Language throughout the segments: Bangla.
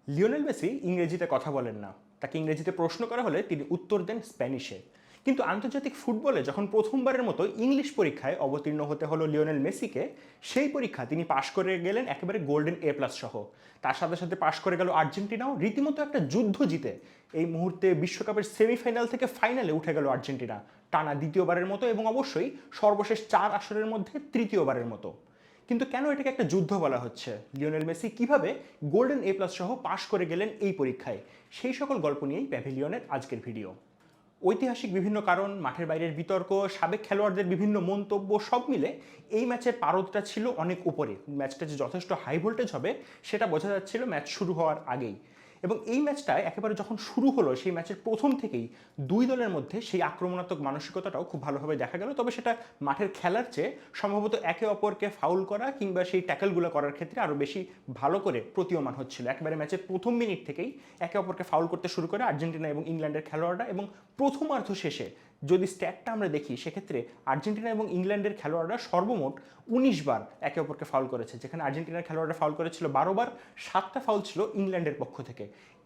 লিওনেল মেসি ইংরেজিতে কথা বলেন না। তাকে ইংরেজিতে প্রশ্ন করা হলে তিনি উত্তর দেন স্প্যানিশে। কিন্তু আন্তর্জাতিক ফুটবলে যখন প্রথমবারের মতো ইংলিশ পরীক্ষায় অবতীর্ণ হতে হলো লিওনেল মেসিকে, সেই পরীক্ষা তিনি পাশ করে গেলেন একেবারে গোল্ডেন A+ সহ। তার সাথে সাথে পাশ করে গেল আর্জেন্টিনাও, রীতিমতো একটা যুদ্ধ জিতে এই মুহূর্তে বিশ্বকাপের সেমিফাইনাল থেকে ফাইনালে উঠে গেল আর্জেন্টিনা টানা দ্বিতীয়বারের মতো, এবং অবশ্যই সর্বশেষ 4 আসরের মধ্যে তৃতীয়বারের মতো। কিন্তু কেন এটাকে একটা যুদ্ধ বলা হচ্ছে? লিওনেল মেসি কিভাবে গোল্ডেন A+ সহ পাশ করে গেলেন এই পরীক্ষায়? সেই সকল গল্প নিয়েই প্যাভিলিয়নের আজকের ভিডিও। ঐতিহাসিক বিভিন্ন কারণ, মাঠের বাইরের বিতর্ক, সাবেক খেলোয়াড়দের বিভিন্ন মন্তব্য সব মিলে এই ম্যাচের পারদটা ছিল অনেক উপরে। ম্যাচটা যে যথেষ্ট হাই ভোল্টেজ হবে সেটা বোঝা যাচ্ছিল ম্যাচ শুরু হওয়ার আগেই। এবং এই ম্যাচটা একেবারে যখন শুরু হলো, সেই ম্যাচের প্রথম থেকেই দুই দলের মধ্যে সেই আক্রমণাত্মক মানসিকতাটাও খুব ভালোভাবে দেখা গেল। তবে সেটা মাঠের খেলার চেয়ে সম্ভবত একে অপরকে ফাউল করা কিংবা সেই ট্যাকেলগুলো করার ক্ষেত্রে আরও বেশি ভালো করে প্রতীয়মান হচ্ছিল। একেবারে ম্যাচের প্রথম মিনিট থেকেই একে অপরকে ফাউল করতে শুরু করে আর্জেন্টিনা এবং ইংল্যান্ডের খেলোয়াড়রা। এবং প্রথমার্ধ শেষে যদি স্ট্যাটটা আমরা দেখি, সেক্ষেত্রে আর্জেন্টিনা এবং ইংল্যান্ডের খেলোয়াড়রা সর্বমোট 19 বার একে অপরকে ফাউল করেছে, যেখানে আর্জেন্টিনার খেলোয়াড়রা ফাউল করেছিল 12 বার, 7টা ফাউল ছিল ইংল্যান্ডের পক্ষ থেকে।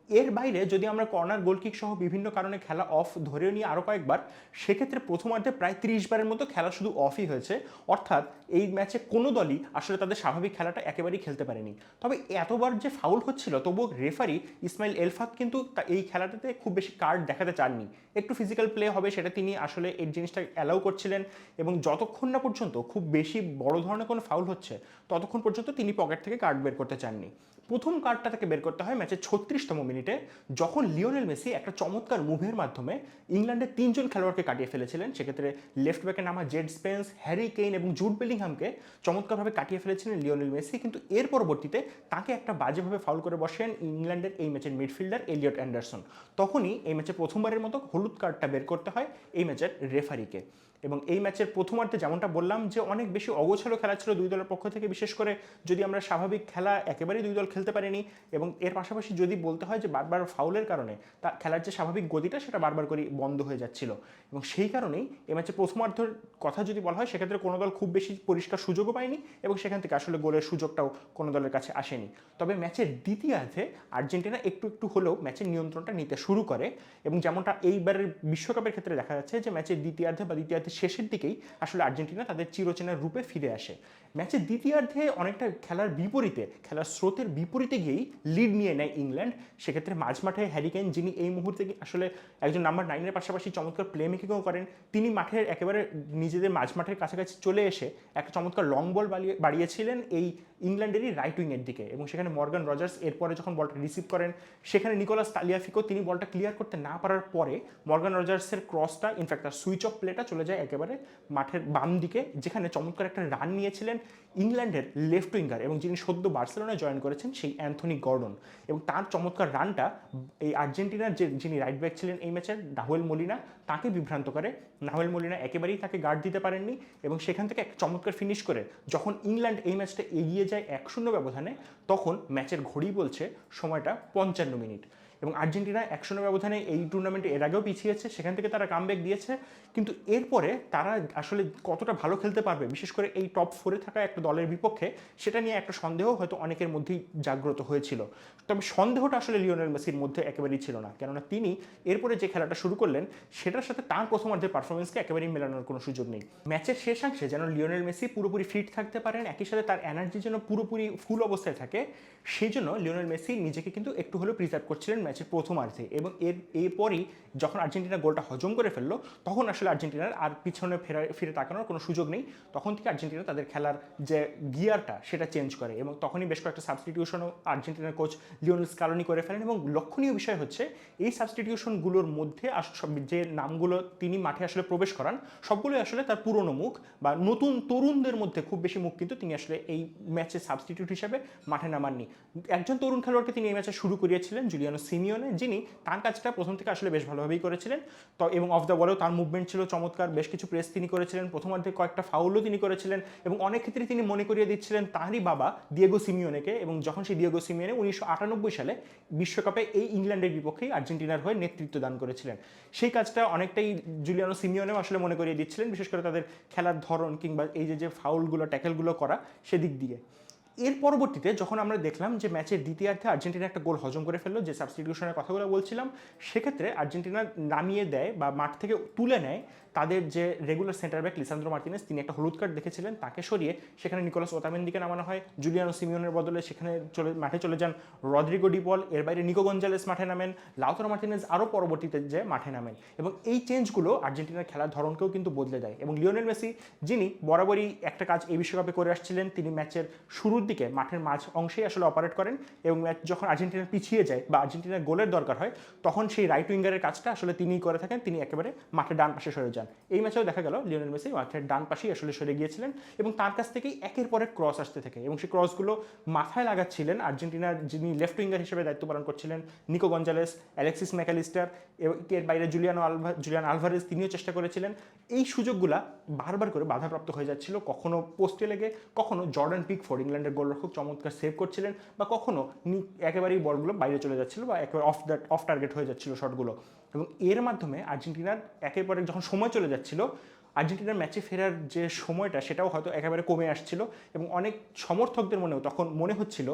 এর বাইরে যদি আমরা কর্নার, গোলকিক সহ বিভিন্ন কারণে খেলা অফ ধরেও নিই আরও কয়েকবার, সেক্ষেত্রে প্রথমার্ধে প্রায় 30 বারের মতো খেলা শুধু অফই হয়েছে। অর্থাৎ এই ম্যাচে কোনো দলই আসলে তাদের স্বাভাবিক খেলাটা একেবারেই খেলতে পারেনি। তবে এতবার যে ফাউল হচ্ছিল, তবুও রেফারি ইসমাইল এলফাত কিন্তু এই খেলাটাতে খুব বেশি কার্ড দেখাতে চাননি। একটু ফিজিক্যাল প্লে হবে সেটা তিনি আসলে এই জিনিসটা অ্যালাউ করছিলেন, এবং যতক্ষণ না পর্যন্ত খুব বেশি বড় ধরনের কোনো ফাউল হচ্ছে ততক্ষণ পর্যন্ত তিনি পকেট থেকে কার্ড বের করতে চাননি। প্রথম কার্ডটা তাকে বের করতে হয় ম্যাচের 36তম মিনিটে, যখন লিওনেল মেসি একটা চমৎকার মুভের মাধ্যমে ইংল্যান্ডের 3জন খেলোয়াড়কে কাটিয়ে ফেলেছিলেন। সেক্ষেত্রে লেফট ব্যাকে নামা জেড স্পেন্স, হ্যারি কেইন এবং জুড বেলিংহামকে চমৎকারভাবে কাটিয়ে ফেলেছিলেন লিওনেল মেসি। কিন্তু এর পরবর্তীতে তাকে একটা বাজেভাবে ফাউল করে বসেন ইংল্যান্ডের এই ম্যাচের মিডফিল্ডার এলিয়ট অ্যান্ডারসন। তখনই এই ম্যাচে প্রথমবারের মতো হলুদ কার্ডটা বের করতে হয় এই ম্যাচের রেফারিকে। এবং এই ম্যাচের প্রথমার্ধে যেমনটা বললাম যে অনেক বেশি অগোছালো খেলা ছিল দুই দলের পক্ষ থেকে, বিশেষ করে যদি আমরা স্বাভাবিক খেলা একেবারেই দুই দল খেলতে পারেনি। এবং এর পাশাপাশি যদি বলতে হয় যে বারবার ফাউলের কারণে তা খেলার যে স্বাভাবিক গতিটা সেটা বারবার করে বন্ধ হয়ে যাচ্ছিল। এবং সেই কারণেই এই ম্যাচে প্রথমার্ধের কথা যদি বলা হয়, সেক্ষেত্রে কোনো দল খুব বেশি পরিষ্কার সুযোগও পায়নি, এবং সেখান থেকে আসলে গোলের সুযোগটাও কোনো দলের কাছে আসেনি। তবে ম্যাচের দ্বিতীয়ার্ধে আর্জেন্টিনা একটু একটু হলেও ম্যাচের নিয়ন্ত্রণটা নিতে শুরু করে, এবং যেমনটা এইবারের বিশ্বকাপের ক্ষেত্রে দেখা যাচ্ছে যে ম্যাচের দ্বিতীয়ার্ধে বা দ্বিতীয়ার্ধের শেষের দিকেই আসলে আর্জেন্টিনা তাদের চিরচেনার রূপে ফিরে আসে। ম্যাচের দ্বিতীয়ার্ধে অনেকটা খেলার বিপরীতে, খেলার স্রোতের বিপরীতে গিয়েই লিড নিয়ে নেয় ইংল্যান্ড। সেক্ষেত্রে মাঝমাঠে হ্যারি কেইন, যিনি এই মুহূর্তে আসলে একজন নাম্বার 9-এর পাশাপাশি চমৎকার প্লে মেকিংও করেন, তিনি মাঠের একেবারে নিজেদের মাঝমাঠের কাছাকাছি চলে এসে একটা চমৎকার লং বল বাড়িয়েছিলেন এই ইংল্যান্ডেরই রাইট উইংয়ের দিকে। এবং সেখানে মর্গান রজার্স এরপরে যখন বলটা রিসিভ করেন, সেখানে নিকোলাস তালিয়াফিকো তিনি বলটা ক্লিয়ার করতে না পারার পরে মর্গান রজার্সের ক্রসটা, ইনফ্যাক্ট তার সুইচ অফ প্লেটা চলে যায় একেবারে মাঠের বাম দিকে, যেখানে চমৎকার একটা রান নিয়েছিলেন ইংল্যান্ডের লেফট উইঙ্গার এবং যিনি সদ্য বার্সেলোনায় জয়েন করেছেন সেই অ্যান্থনি গর্ডন। এবং তার চমৎকার রানটা এই আর্জেন্টিনার যিনি রাইট ব্যাক ছিলেন এই ম্যাচের, নাহুয়েল মলিনা, তাকে বিভ্রান্ত করে। নাহুয়েল মলিনা একেবারেই তাকে গার্ড দিতে পারেননি, এবং সেখান থেকে এক চমৎকার ফিনিশ করে যখন ইংল্যান্ড এই ম্যাচটা এগিয়ে যায় 1-0 ব্যবধানে, তখন ম্যাচের ঘড়ি বলছে সময়টা 55 মিনিট। এবং আর্জেন্টিনা 1-0 ব্যবধানে এই টুর্নামেন্টে এর আগেও পিছিয়েছে, সেখান থেকে তারা কামব্যাক দিয়েছে। কিন্তু এরপরে তারা আসলে কতটা ভালো খেলতে পারবে, বিশেষ করে এই টপ 4-এ থাকা একটা দলের বিপক্ষে, সেটা নিয়ে একটা সন্দেহ হয়তো অনেকের মধ্যেই জাগ্রত হয়েছিল। তবে সন্দেহটা আসলে লিওনেল মেসির মধ্যে একেবারেই ছিল না, কেননা তিনি এরপরে যে খেলাটা শুরু করলেন সেটার সাথে তার প্রথমার্ধের পারফরমেন্সকে একেবারেই মেলানোর কোনো সুযোগ নেই। ম্যাচের শেষাংশে যেন লিওনেল মেসি পুরোপুরি ফিট থাকতে পারেন, একই সাথে তার এনার্জি যেন পুরোপুরি ফুল অবস্থায় থাকে, সেই জন্য লিওনেল মেসি নিজেকে কিন্তু একটু হলেও প্রিজার্ভ করছিলেন ম্যাচের প্রথমার্ধে। এবং এরপরই যখন আর্জেন্টিনা গোলটা হজম করে ফেললো, তখন আসলে আর্জেন্টিনার আর পিছনে ফিরে তাকানোর কোনো সুযোগ নেই। তখন থেকে আর্জেন্টিনা তাদের খেলার যে গিয়ারটা সেটা চেঞ্জ করে, এবং তখনই বেশ কয়েকটা সাবস্টিটিউশনও আর্জেন্টিনার কোচ লিওনেল স্কালোনি করে ফেলেন। এবং লক্ষণীয় বিষয় হচ্ছে এই সাবস্টিটিউশনগুলোর মধ্যে যে নামগুলো তিনি মাঠে আসলে প্রবেশ করান, সবগুলোই আসলে তার পুরনো মুখ বা নতুন তরুণদের মধ্যে খুব বেশি মুখ কিন্তু তিনি আসলে এই ম্যাচে সাবস্টিটিউট হিসেবে মাঠে নামাননি। একজন তরুণ খেলোয়াড়কে তিনি এই ম্যাচে শুরু করিয়েছিলেন, জুলিয়ানো সিমিওনে, যিনি তার কাজটা প্রথম থেকে আসলে বেশ ভালোভাবেই করেছিলেন। তো এবং অফ দ্য বলেও তার মুভমেন্ট ছিল চমৎকার, বেশ কিছু প্রেস তিনি করেছিলেন, প্রথমার্ধে কয়েকটা ফাউলও তিনি করেছিলেন, এবং অনেক ক্ষেত্রে তিনি মনে করিয়ে দিচ্ছিলেন তাঁরই বাবা দিয়েগো সিমিওনেকে। এবং যখন সেই দিয়েগো সিমিওনে 1998 সালে বিশ্বকাপে এই ইংল্যান্ডের বিপক্ষেই আর্জেন্টিনার হয়ে নেতৃত্ব দান করেছিলেন, সেই কাজটা অনেকটাই জুলিয়ানো সিমিওনেও আসলে মনে করিয়ে দিচ্ছিলেন, বিশেষ করে তাদের খেলার ধরন কিংবা এই যে ফাউলগুলো, ট্যাকেলগুলো করা সেদিক দিয়ে। এর পরবর্তীতে যখন আমরা দেখলাম যে ম্যাচের দ্বিতীয়ার্ধে আর্জেন্টিনা একটা গোল হজম করে ফেললো, যে সাবস্টিটিউশনের কথাগুলো বলছিলাম, সেক্ষেত্রে আর্জেন্টিনা নামিয়ে দেয় বা মাঠ থেকে তুলে নেয় তাদের যে regular centre back Lisandro Martinez, তিনি একটা হলুদ কার্ড দেখেছিলেন, তাকে সরিয়ে সেখানে নিকোলাস ওতামেন্দিকে নামানো হয়। জুলিয়ানো সিমিওনের বদলে সেখানে মাঠে চলে যান রদ্রিগো ডি পল, এর বাইরে নিকো গঞ্জালেস মাঠে নামেন, লাউতারো মার্টিনেজ আরও পরবর্তীতে যে মাঠে নামেন, এবং এই চেঞ্জগুলো আর্জেন্টিনার খেলার ধরনকেও কিন্তু বদলে দেয়। এবং লিওনেল মেসি, যিনি বরাবরই একটা কাজ এই বিশ্বকাপে করে আসছিলেন, তিনি ম্যাচের শুরুর দিকে মাঠের মাঝ অংশেই আসলে অপারেট করেন, এবং ম্যাচ যখন আর্জেন্টিনা পিছিয়ে যায় বা আর্জেন্টিনার গোলের দরকার হয়, তখন সেই রাইট উইঙ্গারের কাজটা আসলে তিনিই করে থাকেন, তিনি একেবারে মাঠের ডান পাশে সরে যান। এই ম্যাচেও দেখা গেল লিওনেল মেসি মাঠের ডান পাশেই আসলে সরে গিয়েছিলেন, এবং তার কাছ থেকেই একের পর এক ক্রস আসতে থাকে, এবং সেই ক্রসগুলো মাথায় লাগাচ্ছিলেন আর্জেন্টিনার যিনি লেফট উইঙ্গার হিসেবে দায়িত্ব পালন করছিলেন, নিকো গঞ্জালেস, অ্যালেক্সিস ম্যাকালিস্টার, এর বাইরে জুলিয়ান আলভারেজ, তিনিও চেষ্টা করেছিলেন। এই সুযোগগুলা বারবার করে বাধাপ্রাপ্ত হয়ে যাচ্ছিল, কখনো পোস্টে লেগে, কখনো জর্ডান পিকফোর্ড ইংল্যান্ডের গোলরক্ষক চমৎকার সেভ করছিলেন, বা কখনো একেবারেই বলগুলো বাইরে চলে যাচ্ছিল বা একেবারে অফ টার্গেট হয়ে যাচ্ছিল শটগুলো। এবং এর মাধ্যমে আর্জেন্টিনার একের পর এক যখন সময় চলে যাচ্ছিল, আর্জেন্টিনার ম্যাচে ফেরার যে সময়টা সেটাও হয়তো একেবারে কমে আসছিল, এবং অনেক সমর্থকদের মনেও তখন মনে হচ্ছিল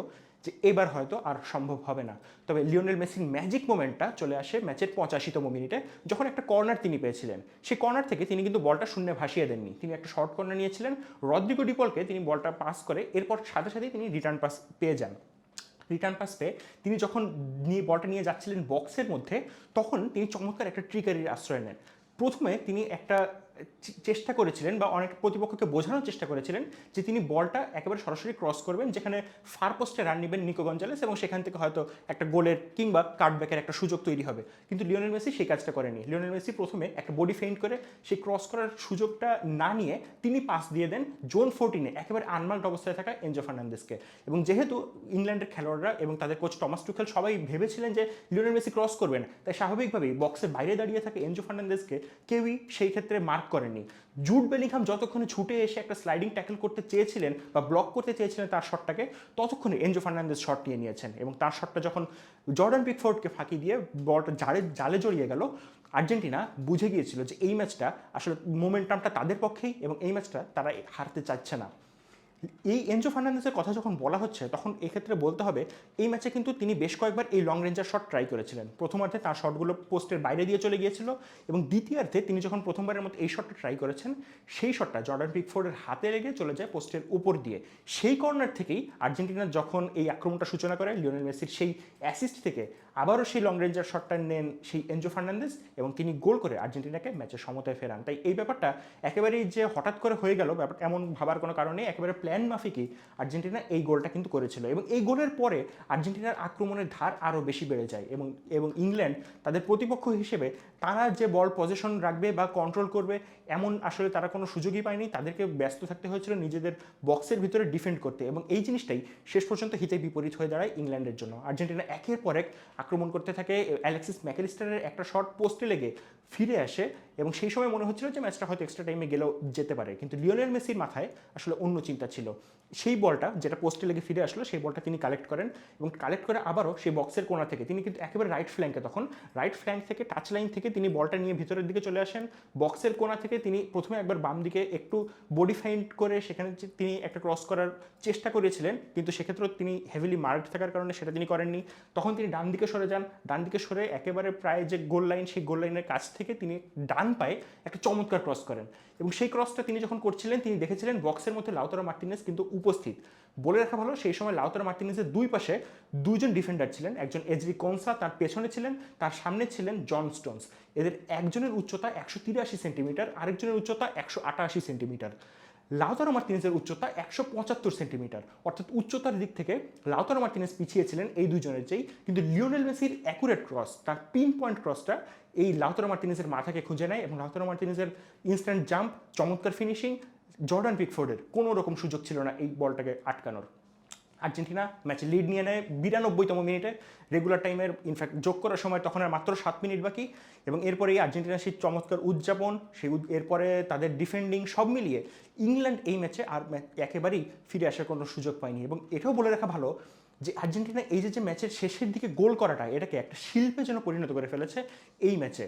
যে এবার হয়তো আর সম্ভব হবে না। তবে লিওনেল মেসির ম্যাজিক মোমেন্টটা চলে আসে ম্যাচের 85তম মিনিটে, যখন একটা কর্নার তিনি পেয়েছিলেন। সেই কর্নার থেকে তিনি কিন্তু বলটা শূন্যে ভাসিয়ে দেননি, তিনি একটা শর্ট কর্নার নিয়েছিলেন, রদ্রিগো ডিপলকে তিনি বলটা পাস করে এরপর সাথে সাথেই তিনি রিটার্ন পাস পেয়ে যান। রিটার্ন পাস পেয়ে তিনি যখন বলটা নিয়ে যাচ্ছিলেন বক্সের মধ্যে, তখন তিনি চমৎকার একটা ট্রিকারির আশ্রয় নেন। প্রথমে তিনি একটা চেষ্টা করেছিলেন বা অনেক প্রতিপক্ষকে বোঝানোর চেষ্টা করেছিলেন যে তিনি বলটা একেবারে সরাসরি ক্রস করবেন, যেখানে ফার পোস্টে রান নেবেন নিকো গঞ্জালেস, এবং সেখান থেকে হয়তো একটা গোলের কিংবা কাটব্যাকের একটা সুযোগ তৈরি হবে। কিন্তু লিওনেল মেসি সেই কাজটা করেনি। লিওনেল মেসি প্রথমে একটা বডি ফেইন্ট করে সেই ক্রস করার সুযোগটা না নিয়ে তিনি পাস দিয়ে দেন জোন 14-এ একেবারে আনমার্কড অবস্থায় থাকা এনজো ফার্নান্দেসকে। এবং যেহেতু ইংল্যান্ডের খেলোয়াড়রা এবং তাদের কোচ টমাস টুখেল সবাই ভেবেছিলেন যে লিওনেল মেসি ক্রস করবেন, তাই স্বাভাবিকভাবেই বক্সের বাইরে দাঁড়িয়ে থাকে এনজো ফার্নান্দেসকে কেউই সেই ক্ষেত্রে মার্ক করেননি। জুড বেলিংহাম যতক্ষণে ছুটে এসে একটা স্লাইডিং ট্যাকল করতে চেয়েছিলেন বা ব্লক করতে চেয়েছিলেন তার শটটাকে, ততক্ষণে এনজো ফার্নান্দেজ শট নিয়ে নিয়েছেন, এবং তার শটটা যখন জর্ডান পিকফোর্ডকে ফাঁকি দিয়ে বলটা জালে জড়িয়ে গেল, আর্জেন্টিনা বুঝে গিয়েছিল যে এই ম্যাচটা আসলে মোমেন্টামটা তাদের পক্ষেই, এবং এই ম্যাচটা তারা হারতে চাচ্ছে না। এই এনজো ফার্নান্দেসের কথা যখন বলা হচ্ছে, তখন এক্ষেত্রে বলতে হবে এই ম্যাচে কিন্তু তিনি বেশ কয়েকবার এই লং রেঞ্জার শট ট্রাই করেছিলেন। প্রথমার্ধে তার শটগুলো পোস্টের বাইরে দিয়ে চলে গিয়েছিল, এবং দ্বিতীয়ার্ধে তিনি যখন প্রথমবারের মতো এই শটটা ট্রাই করেছেন, সেই শটটা জর্ডান পিকফোর্ডের হাতে লেগে চলে যায় পোস্টের উপর দিয়ে। সেই কর্নার থেকেই আর্জেন্টিনা যখন এই আক্রমণটা সূচনা করে, লিওনেল মেসির সেই অ্যাসিস্ট থেকে আবারও সেই লং রেঞ্জার শটটা নেন সেই এনজো ফার্নান্দেস, এবং তিনি গোল করে আর্জেন্টিনাকে ম্যাচের সমতায় ফেরান। তাই এই ব্যাপারটা একেবারেই যে হঠাৎ করে হয়ে গেল ব্যাপারটা এমন ভাবার কোনো কারণে, একেবারে প্ল্যান মাফিকই আর্জেন্টিনা এই গোলটা কিন্তু করেছিল। এবং এই গোলের পরে আর্জেন্টিনার আক্রমণের ধার আরও বেশি বেড়ে যায়, এবং ইংল্যান্ড তাদের প্রতিপক্ষ হিসেবে তারা যে বল পজিশন রাখবে বা কন্ট্রোল করবে এমন আসলে তারা কোনো সুযোগই পায়নি। তাদেরকে ব্যস্ত থাকতে হয়েছিল নিজেদের বক্সের ভিতরে ডিফেন্ড করতে, এবং এই জিনিসটাই শেষ পর্যন্ত হিতে বিপরীত হয়ে দাঁড়ায় ইংল্যান্ডের জন্য। আর্জেন্টিনা একের পর এক আক্রমণ করতে থাকে, অ্যালেক্সিস ম্যাকালিস্টারের একটা শট পোস্টে লেগে ফিরে আসে, এবং সেই সময় মনে হচ্ছিল যে ম্যাচটা হয়তো এক্সট্রা টাইমে গেলেও যেতে পারে। কিন্তু লিওনেল মেসির মাথায় আসলে অন্য চিন্তা ছিল। সেই বলটা যেটা পোস্টে লেগে ফিরে আসলো, সেই বলটা তিনি কালেক্ট করেন, এবং কালেক্ট করে আবারও সেই বক্সের কোণা থেকে তিনি কিন্তু একেবারে রাইট ফ্ল্যাঙ্কে, তখন রাইট ফ্ল্যাঙ্ক থেকে টাচ লাইন থেকে তিনি বলটা নিয়ে ভিতরের দিকে চলে আসেন। বক্সের কোণা থেকে তিনি প্রথমে একবার বাম দিকে একটু বডি ফাইন্ড করে সেখানে তিনি একটা ক্রস করার চেষ্টা করেছিলেন, কিন্তু সেক্ষেত্রেও তিনি হেভিলি মার্কড থাকার কারণে সেটা তিনি করেননি। তখন তিনি ডান দিকে সরে যান, ডান দিকে সরে একেবারে প্রায় যে গোল লাইন, সেই গোল লাইনের কাছ থেকে তিনি ডান পায়ে একটা চমৎকার ক্রস করেন, এবং সেই ক্রসটা তিনি যখন করছিলেন তিনি দেখেছিলেন বক্সের মধ্যে লাউতারো মার্টিনেজ কিন্তু উপস্থিত। বলে রাখা ভালো, সেই সময় লাউতারো মার্টিনেজের দুই পাশে দুইজন ডিফেন্ডার ছিলেন, একজন এজরি কনসা তার পেছনে ছিলেন, তার সামনে ছিলেন জন স্টোনস। এদের একজনের উচ্চতা 183 সেন্টিমিটার, আরেকজনের উচ্চতা 188 সেন্টিমিটার। লাউতারো মার্টিনেজের উচ্চতা 175 সেন্টিমিটার, অর্থাৎ উচ্চতার দিক থেকে লাউতারো মার্টিনেজ পিছিয়ে ছিলেন এই দুজনের চেয়ে। কিন্তু লিওনেল মেসির অ্যাকুরেট ক্রস, তার পিন পয়েন্ট ক্রসটা এই লাউতারো মার্টিনেজের মাথাকে খুঁজে নেয়, এবং লাউতারো মার্টিনেজের ইনস্ট্যান্ট জাম্প, চমৎকার ফিনিশিং, জর্ডান পিকফোর্ডের কোনো রকম সুযোগ ছিল না এই বলটাকে আটকানোর। আর্জেন্টিনা ম্যাচে লিড নিয়ে নেয় 92তম মিনিটে। রেগুলার টাইমের ইনফ্যাক্ট যোগ করার সময় তখন আর মাত্র 7 মিনিট বাকি, এবং এরপরেই আর্জেন্টিনার সেই চমৎকার উদযাপন, এরপরে তাদের ডিফেন্ডিং, সব মিলিয়ে ইংল্যান্ড এই ম্যাচে আর একেবারেই ফিরে আসার কোনো সুযোগ পায়নি। এবং এটাও বলে রাখা ভালো যে আর্জেন্টিনা এই যে ম্যাচের শেষের দিকে গোল করাটা, এটাকে একটা শিল্পে যেন পরিণত করে ফেলেছে এই ম্যাচে।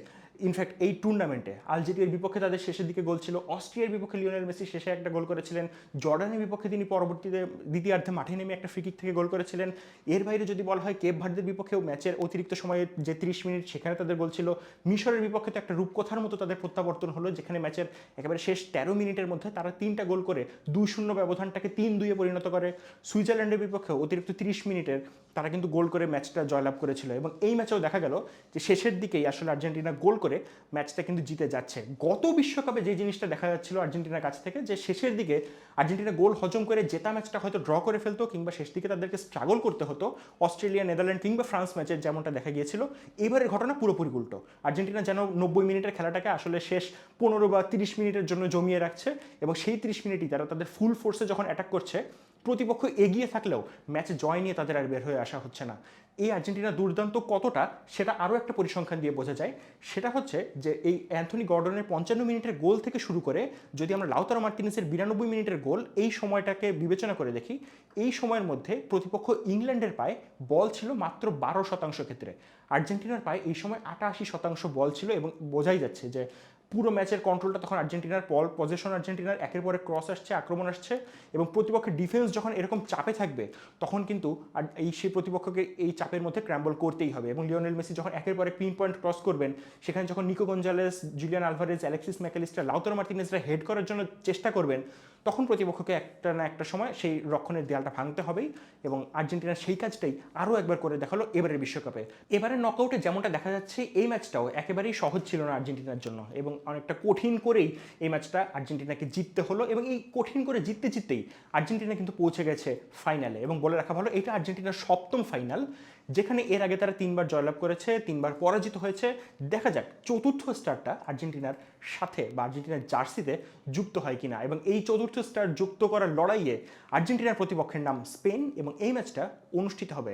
ইনফ্যাক্ট এই টুর্নামেন্টে আলজেরিয়ার বিপক্ষে তাদের শেষের দিকে গোল ছিল, অস্ট্রিয়ার বিপক্ষে লিওনেল মেসি শেষে একটা গোল করেছিলেন, জর্ডানের বিপক্ষে তিনি পরবর্তীতে দ্বিতীয়ার্ধে মাঠে নেমে একটা ফ্রি কিক থেকে গোল করেছিলেন। এর বাইরে যদি বলা হয় কেপ ভার্দের বিপক্ষেও ম্যাচের অতিরিক্ত সময়ে যে 30 মিনিট সেখানে তাদের গোল ছিল। মিশরের বিপক্ষে তো একটা রূপকথার মতো তাদের প্রত্যাবর্তন হলো, যেখানে ম্যাচের একেবারে শেষ 13 মিনিটের মধ্যে তারা 3টা গোল করে 2-0 ব্যবধানটাকে 3-2-এ পরিণত করে। সুইজারল্যান্ডের বিপক্ষে অতিরিক্ত 30 মিনিটের তারা কিন্তু গোল করে ম্যাচটা জয়লাভ করেছিল, এবং এই ম্যাচেও দেখা গেল যে শেষের দিকেই আসলে আর্জেন্টিনা গোল করে ম্যাচটা কিন্তু জিতে যাচ্ছে। গত বিশ্বকাপে যে জিনিসটা দেখা যাচ্ছিল আর্জেন্টিনার কাছ থেকে, যে শেষের দিকে আর্জেন্টিনা গোল হজম করে জেতা ম্যাচটা হয়তো ড্র করে ফেলতো, কিংবা শেষ দিকে তাদেরকে স্ট্রাগল করতে হতো অস্ট্রেলিয়া, নেদারল্যান্ড কিংবা ফ্রান্স ম্যাচের যেমনটা দেখা গিয়েছিল। এবারের ঘটনা পুরোপুরি উল্টো। আর্জেন্টিনা যেন 90 মিনিটের খেলাটাকে আসলে শেষ 15 বা 30 মিনিটের জন্য জমিয়ে রাখছে, এবং সেই 30 মিনিটই তারা তাদের ফুল ফোর্সে যখন অ্যাটাক করছে, প্রতিপক্ষ এগিয়ে থাকলেও ম্যাচে জয় নিয়ে তাদের আর বের হয়ে আসা হচ্ছে না। এই আর্জেন্টিনা দুর্দান্ত কতটা সেটা আরও একটা পরিসংখ্যান দিয়ে বোঝা যায়। সেটা হচ্ছে যে এই অ্যান্থনি গর্ডনের 55 মিনিটের গোল থেকে শুরু করে যদি আমরা লাউতারো মার্টিনেসের 92 মিনিটের গোল এই সময়টাকে বিবেচনা করে দেখি, এই সময়ের মধ্যে প্রতিপক্ষ ইংল্যান্ডের পায়ে বল ছিল মাত্র 12% ক্ষেত্রে, আর্জেন্টিনার পায়ে এই সময় 88% বল ছিল, এবং বোঝাই যাচ্ছে যে পুরো ম্যাচের কন্ট্রোলটা তখন আর্জেন্টিনার, বল পজিশন আর্জেন্টিনার, একের পরে ক্রস আসছে, আক্রমণ আসছে, এবং প্রতিপক্ষের ডিফেন্স যখন এরকম চাপে থাকবে তখন কিন্তু সেই প্রতিপক্ষকে এই চাপের মধ্যে ক্র্যাম্বল করতেই হবে। এবং লিওনেল মেসি যখন একের পরে পিন পয়েন্ট ক্রস করবেন, সেখানে যখন Nico Gonzalez, Julian Alvarez, Alexis Mac Allister, Lautaro মার্টিনেজরা হেড করার জন্য চেষ্টা করবেন, তখন প্রতিপক্ষকে একটা না একটা সময় সেই রক্ষণের দেয়ালটা ভাঙতে হবেই, এবং আর্জেন্টিনার সেই কাজটাই আরও একবার করে দেখালো এবারের বিশ্বকাপে। এবারের নকআউটে যেমনটা দেখা যাচ্ছে এই ম্যাচটাও একেবারেই সহজ ছিল না আর্জেন্টিনার জন্য, এবং অনেকটা কঠিন করেই এই ম্যাচটা আর্জেন্টিনাকে জিততে হলো, এবং এই কঠিন করে জিততে জিততেই আর্জেন্টিনা কিন্তু পৌঁছে গেছে ফাইনালে। এবং বলে রাখা ভালো, এটা আর্জেন্টিনার 7ম ফাইনাল, যেখানে এর আগে তারা 3বার জয়লাভ করেছে, 3বার পরাজিত হয়েছে। দেখা যাক চতুর্থ স্টারটা আর্জেন্টিনার সাথে বা আর্জেন্টিনার জার্সিতে যুক্ত হয় কিনা। এবং এই চতুর্থ স্টার যুক্ত করার লড়াইয়ে আর্জেন্টিনার প্রতিপক্ষের নাম স্পেন, এবং এই ম্যাচটা অনুষ্ঠিত হবে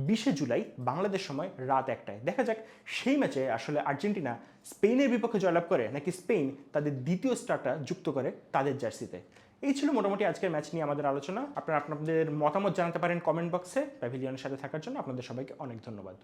20 জুলাই বাংলাদেশ সময় রাত 1টায়। দেখা যাক সেই ম্যাচে আসলে আর্জেন্টিনা স্পেনের বিপক্ষে জয়লাভ করে, নাকি স্পেন তাদের দ্বিতীয় স্টারটা যুক্ত করে তাদের জার্সিতে। এই ছিল মোটামুটি আজকের ম্যাচ নিয়ে আমাদের আলোচনা। আপনারা আপনাদের মতামত জানাতে পারেন কমেন্ট বক্সে। প্যাভিলিয়নের সাথে থাকার জন্য আপনাদের সবাইকে অনেক ধন্যবাদ।